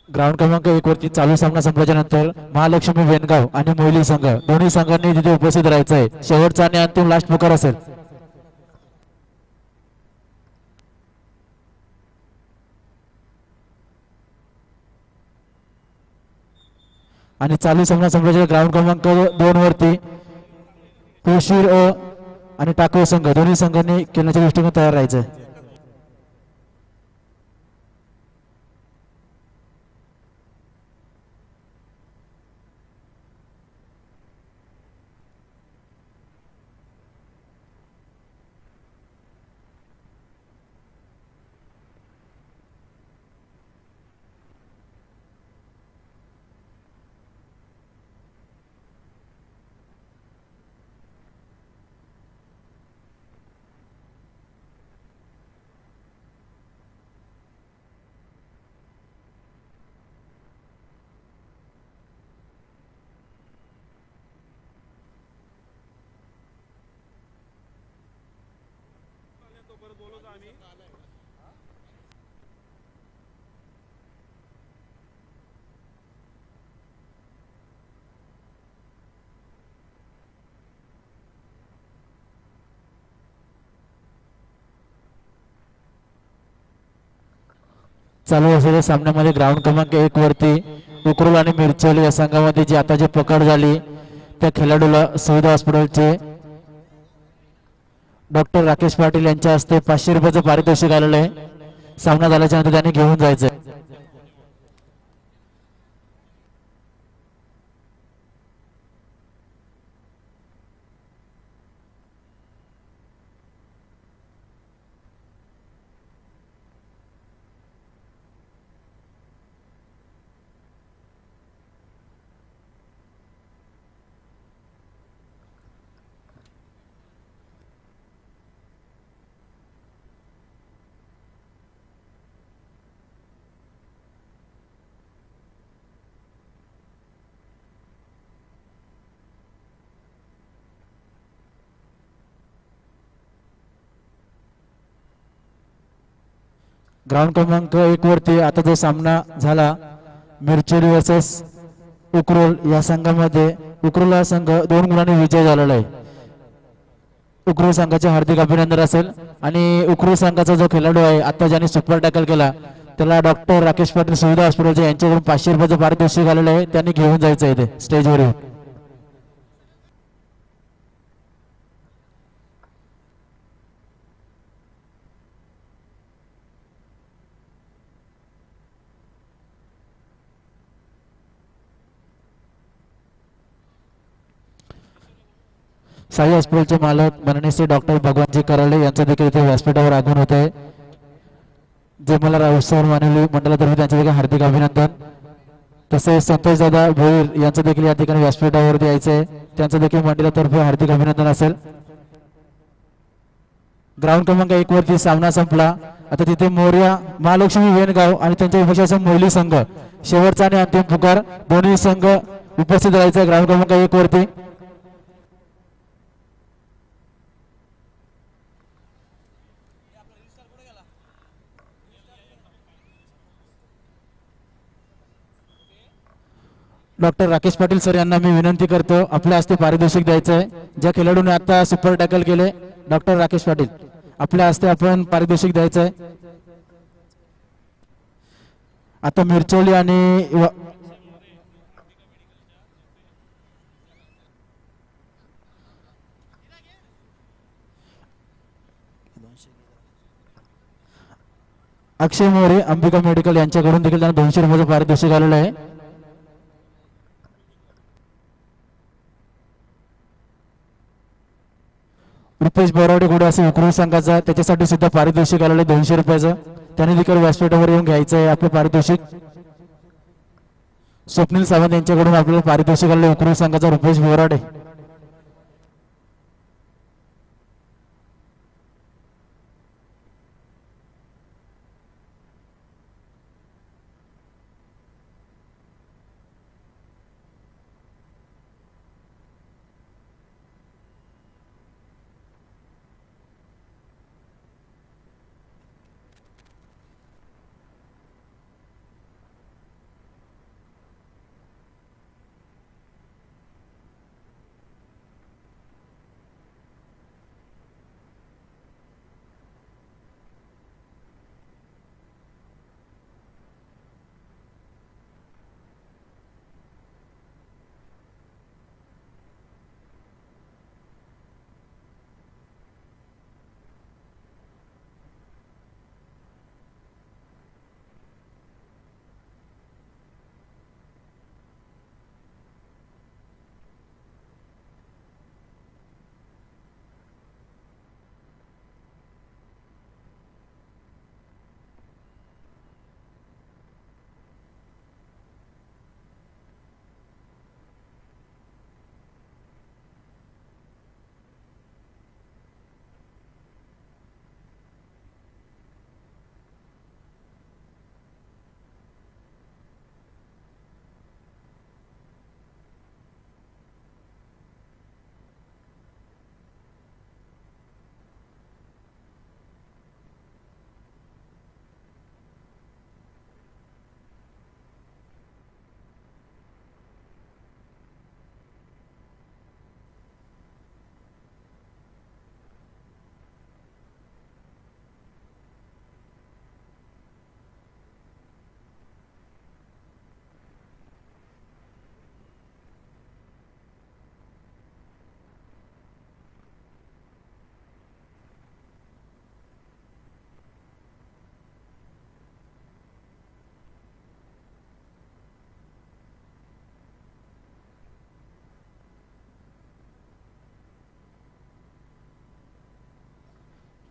Ground क्रमांक 1 वरती चालू सामना संपल्याच्या नंतर महालक्ष्मी वेनगाव आणि मोहिली संघ दोन्ही संघांनी तिथे उपस्थित राहायचं आहे. शेवटचा आणि अंतिम लास्ट पुकार असेल. आणि चालू सामना संपल्याच्या ग्राउंड क्रमांक 2 वरती कोशीर आणि टाकवे संघ दोन्ही संघांनी खेळण्याच्या दृष्टीने तयार राहायचं आहे. चालू असलेल्या सामन्यामध्ये ग्राउंड क्रमांक 1 वरती उकरुल आणि मिरचोली या संघामध्ये जी आता जी पकड झाली त्या खेळाडूला सुविधा हॉस्पिटलचे डॉक्टर राकेश पाटील यांच्या हस्ते 500 रुपयाचं पारितोषिक आलेलं आहे. सामना झाल्याच्या नंतर त्यांनी घेऊन जायचं. ग्राउंड क्रमांक 1 वरती आता जो सामना झाला मिरचोली वर्सेस उकरोल या संघामध्ये उकरोल हा संघ 2 गुणांनी विजय झालेला आहे. उकरोल संघाचे हार्दिक अभिनंदन असेल. आणि उकरोल संघाचा जो खेळाडू आहे आता ज्याने सुपर टॅकल केला त्याला डॉक्टर राकेश पाटील सुविधा हॉस्पिटलच्या यांच्याकडून 500 रुपयाचं पारितोषिक आलेलं आहे. त्यांनी घेऊन जायचं आहे ते स्टेजवर येऊन. साई हॉस्पिटलचे मालक माननीय श्री डॉक्टर भगवानजी कराळे यांचं देखील इथे व्यासपीठावर आगमन होत आहे. जे मला उत्सव मानवी मंडळातर्फे त्यांचे देखील हार्दिक अभिनंदन. तसेच संतोष दादा भोईर यांचं देखील या ठिकाणी व्यासपीठावरती यायचं आहे. त्यांचं देखील मंडळातर्फे हार्दिक अभिनंदन असेल. ग्राउंड क्रमांक 1 वरती सामना संपला. आता तिथे मोर्या महालक्ष्मी वेनगाव आणि त्यांच्या विपक्षाचा मोहिली संघ शेवटचा आणि अंतिम पुकार दोन्ही संघ उपस्थित राहायचे ग्राउंड क्रमांक 1 वरती. डॉक्टर राकेश पाटील सर यांना मी विनंती करतो आपल्या हस्ते पारितोषिक द्यायचं आहे. ज्या खेळाडूने आता सुपर टॅकल केले डॉक्टर राकेश पाटील आपल्या हस्ते आपण पारितोषिक द्यायचं आहे. आता मिरचोली आणि अक्षय मोरे अंबिका मेडिकल यांच्याकडून देखील त्यांना 200 रुपयाचं पारितोषिक आलेलं आहे. रुपेश बोरावडे घोडे असे उकरून संघाचा त्याच्यासाठी सुद्धा पारितोषिक आलेलं आहे 200 रुपयाचं. त्याने देखील व्यासपीठावर येऊन घ्यायचं आहे आपलं पारितोषिक. स्वप्नील सावंत यांच्याकडून आपल्याला पारितोषिक आलेलं उकरून संघाचा रुपेश बोरावडे.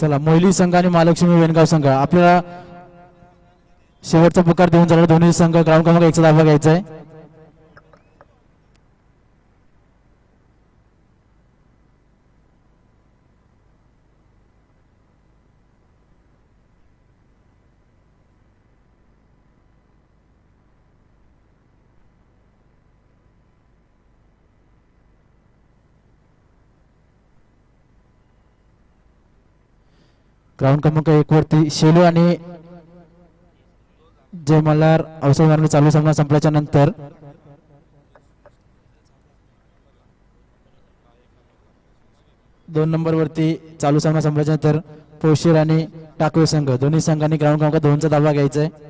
चला मोहिली संघ आणि महालक्ष्मी वेणगाव संघ आपल्याला शेवटचा पुकार देऊन झाला. दोन्ही संघ ग्राउंड क्रमांक 1 चा धावा घ्यायचा आहे. ग्राउंड क्रमांक 1 वरती शेलू आणि जय मल्हार अवसर मारणे चालू सामना संपल्याच्या नंतर दोन नंबर वरती चालू सामना संपल्याच्या नंतर पोशीर आणि टाकवे संघ दोन्ही संघांनी ग्राउंड क्रमांक 2 चा धावा घ्यायचा आहे.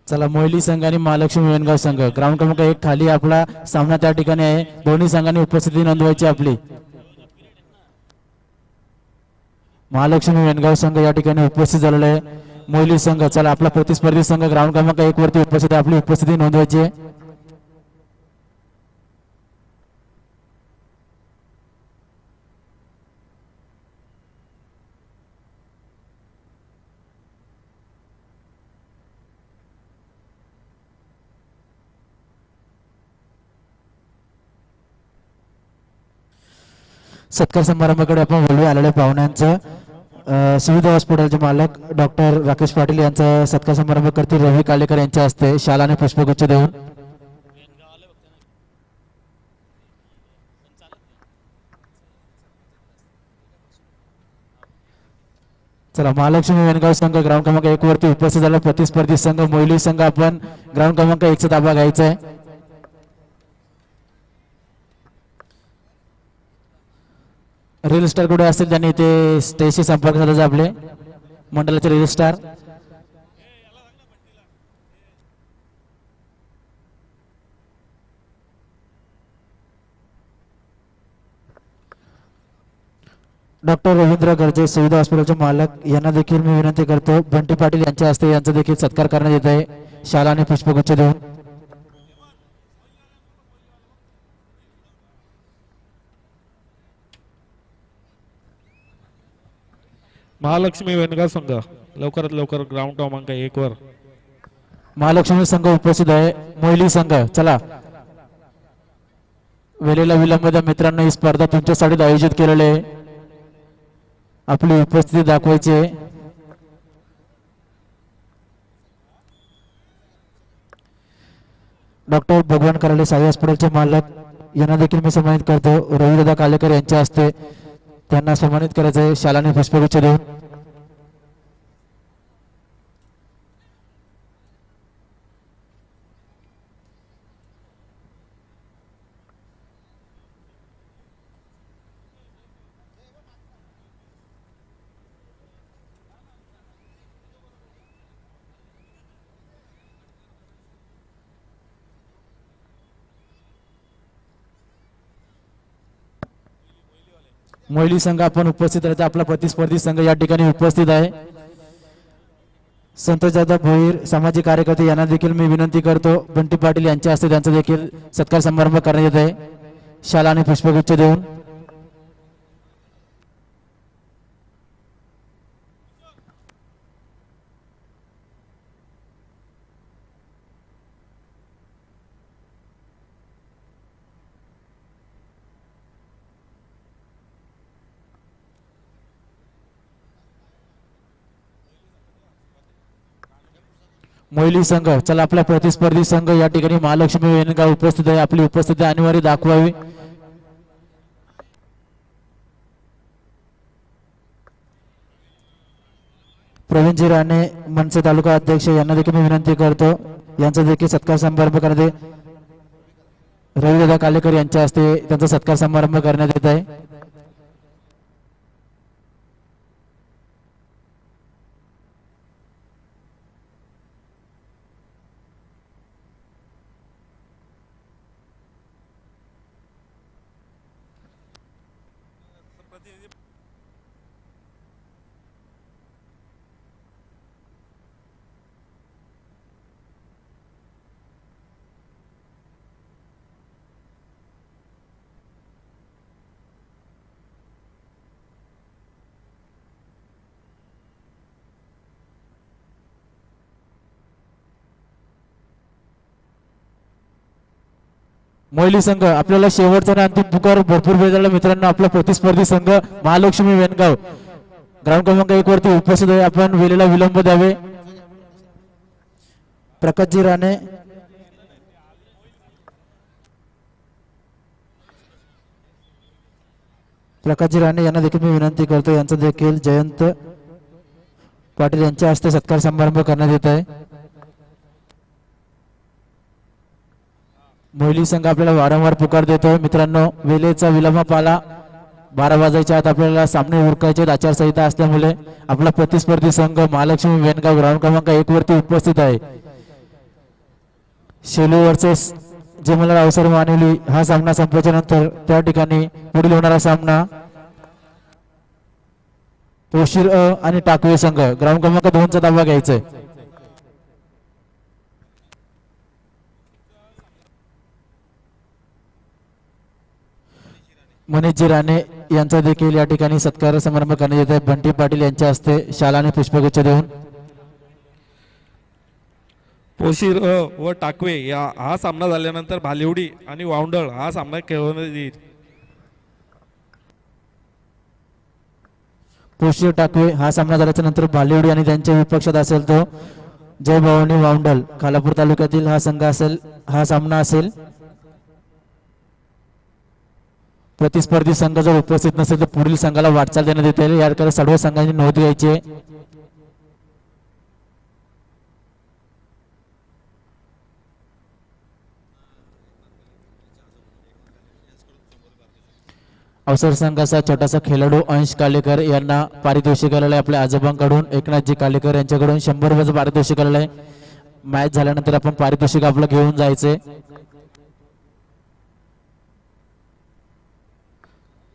चला मोहिली संघ आणि महालक्ष्मी वेणगाव संघ ग्राउंड क्रमांक 1 खाली आपला सामना त्या ठिकाणी आहे. दोन्ही संघांनी उपस्थिती नोंदवायची आपली. महालक्ष्मी वेणगाव संघ या ठिकाणी उपस्थित झालेला आहे. मोहिली संघ चला आपला प्रतिस्पर्धी संघ ग्राउंड क्रमांक 1 वरती उपस्थित आपली उपस्थिती नोंदवायची आहे. सत्कार समारंभाकडे आपण बोलूया. आलेल्या पाहुण्यांचं सुविधा हॉस्पिटलचे मालक डॉक्टर राकेश पाटील यांचा सत्कार समारंभ करतील रवी कालेकर यांच्या हस्ते शाल आणि पुष्पगुच्छ देऊन. चला महालक्ष्मी वेणगाव संघ ग्राउंड क्रमांक 1 वरती उपस्थित झाला. प्रतिस्पर्धी संघ मोहिली संघ आपण ग्राउंड क्रमांक 1 चा ताबा घ्यायचा आहे. रील स्टार कुठे असतील त्यांनी ते स्टेजशी संपर्क साधायचा. आपले मंडळाचे reel star doctor Ravindra Garje सुविधा हॉस्पिटलचे मालक यांना देखील मी विनंती करतो बंटी पाटील यांच्या हस्ते यांचा देखील सत्कार करण्यात येत आहे शाल आणि पुष्पगुच्छ देऊन. महालक्ष्मी वेणगाव संघ लवकरात लवकर ग्राउंड क्रमांक 1 वर. महालक्ष्मी संघ उपस्थित आहे. मोहिली संघ चला वेळेला विलंब मित्रांनो ही स्पर्धा तुमच्यासाठी आयोजित केलेली आहे. आपली उपस्थिती दाखवायची आहे. डॉक्टर भगवान कराले साई हॉस्पिटलचे मालक यांना देखील मी सन्मानित करतो. रविदादा कालेकर यांच्या हस्ते त्यांना सन्मानित करायचं आहे शाल आणि पुष्पगुच्छ देऊन. मोहिली संघ आपण उपस्थित राहता. आपला प्रतिस्पर्धी संघ या ठिकाणी उपस्थित आहे. संतोष जाधव भोईर सामाजिक कार्यकर्ते यांना देखील मी विनंती करतो बंटी पाटील यांच्या हस्ते त्यांचा देखील सत्कार समारंभ करण्यात येत आहे शाल आणि पुष्पगुच्छ देऊन. मोहिली संघ, चला आपला प्रतिस्पर्धी संघ या ठिकाणी महालक्ष्मी वेणगाव उपस्थित आहे, आपली उपस्थिती अनिवार्य दाखवावी. प्रवीणजी राणे मनसे तालुका अध्यक्ष यांना देखील मी विनंती करतो, यांचा देखील सत्कार समारंभ करण्यात रविदादा कालेकर यांच्या हस्ते त्यांचा सत्कार समारंभ करण्यात येत आहे. मोहिली संघ, आपल्याला शेवटचा आणि अंतिम पुकार भरपूर वेळ झाला मित्रांनो. आपला प्रतिस्पर्धी संघ महालक्ष्मी वेणगाव ग्राउंड क्रमांक 1 वरती उपस्थित आहे, आपण वेळेला विलंब द्यावे. प्रकाशजी राणे, प्रकाशजी राणे यांना देखील मी विनंती करतो, यांचा देखील जयंत पाटील यांच्या हस्ते सत्कार समारंभ करण्यात येत आहे. मोहिली संघ आपल्याला वारंवार पुकार देतोय मित्रांनो, वेळेचा विलंब पाला. 12 वाजायच्या आत आपल्याला सामने उरकायचे, आचारसंहिता असल्यामुळे आपला प्रतिस्पर्धी संघ महालक्ष्मी वेणगाव ग्राउंड क्रमांक 1 वरती उपस्थित आहे. शेलू वर्सेस जमला अवसर मानवली हा सामना संपल्याच्या नंतर त्या ठिकाणी पुढील होणारा सामना पोशीर आणि टाकवे संघ ग्राउंड क्रमांक 2 चा ताबा घ्यायचा आहे. मनीषजी राणे यांचा देखील या ठिकाणी सत्कार समारंभ करण्यात येत आहे. बंटी पाटील यांच्या हस्ते शाल आणि पुष्पगुच्छ देऊन. पोशीर व टाकवे हा सामना झाल्यानंतर भालिवडी आणि वावंडळ हा सामना खेळवण्यात येईल. पोशीर टाकवे हा सामना झाल्याच्या नंतर भालिवडी आणि त्यांच्या विपक्षात असेल तो जय भवानी वावंडल खालापूर तालुक्यातील हा संघ असेल, हा सामना असेल. प्रतिस्पर्धी संघ जर उपस्थित नसेल तर पुढील संघाला वाटचाल देण्यात येते. याकडे सर्व संघांनी नोंद घ्यायची आहे. अवसर संघाचा छोटासा खेळाडू अंश कालेकर यांना पारितोषिक आलेलं आहे आपल्या आजोबांकडून. एकनाथजी कालेकर यांच्याकडून 100 रुपयाचं पारितोषिक आलेलं आहे. मॅच झाल्यानंतर आपण पारितोषिक आपलं घेऊन जायचंय.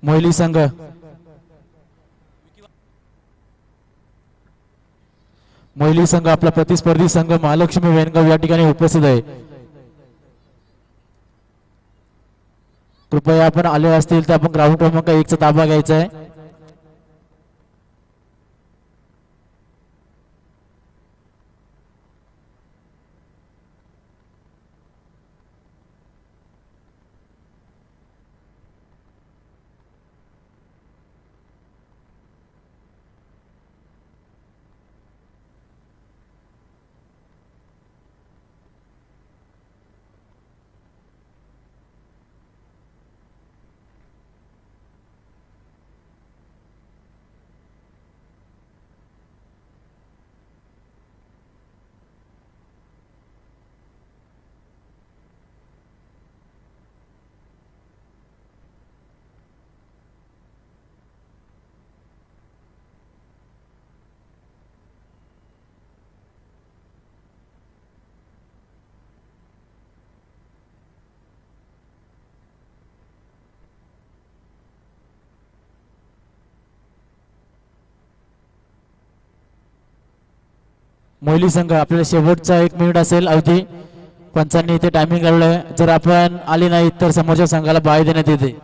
मोहिली संघ, मोहिली संघ आपला प्रतिस्पर्धी संघ महालक्ष्मी वेणगाव या ठिकाणी उपस्थित आहे. कृपया आपण आले असतील तर आपण ग्राउंड क्रमांक 1 चा ताबा घ्यायचा आहे. मोहिली संघ, आपल्याला शेवटचा 1 मिनिट असेल अवधी. पंचांनी इथे टायमिंग काढलंय, जर आपण आले नाही तर समोरच्या संघाला बाय देण्यात येते.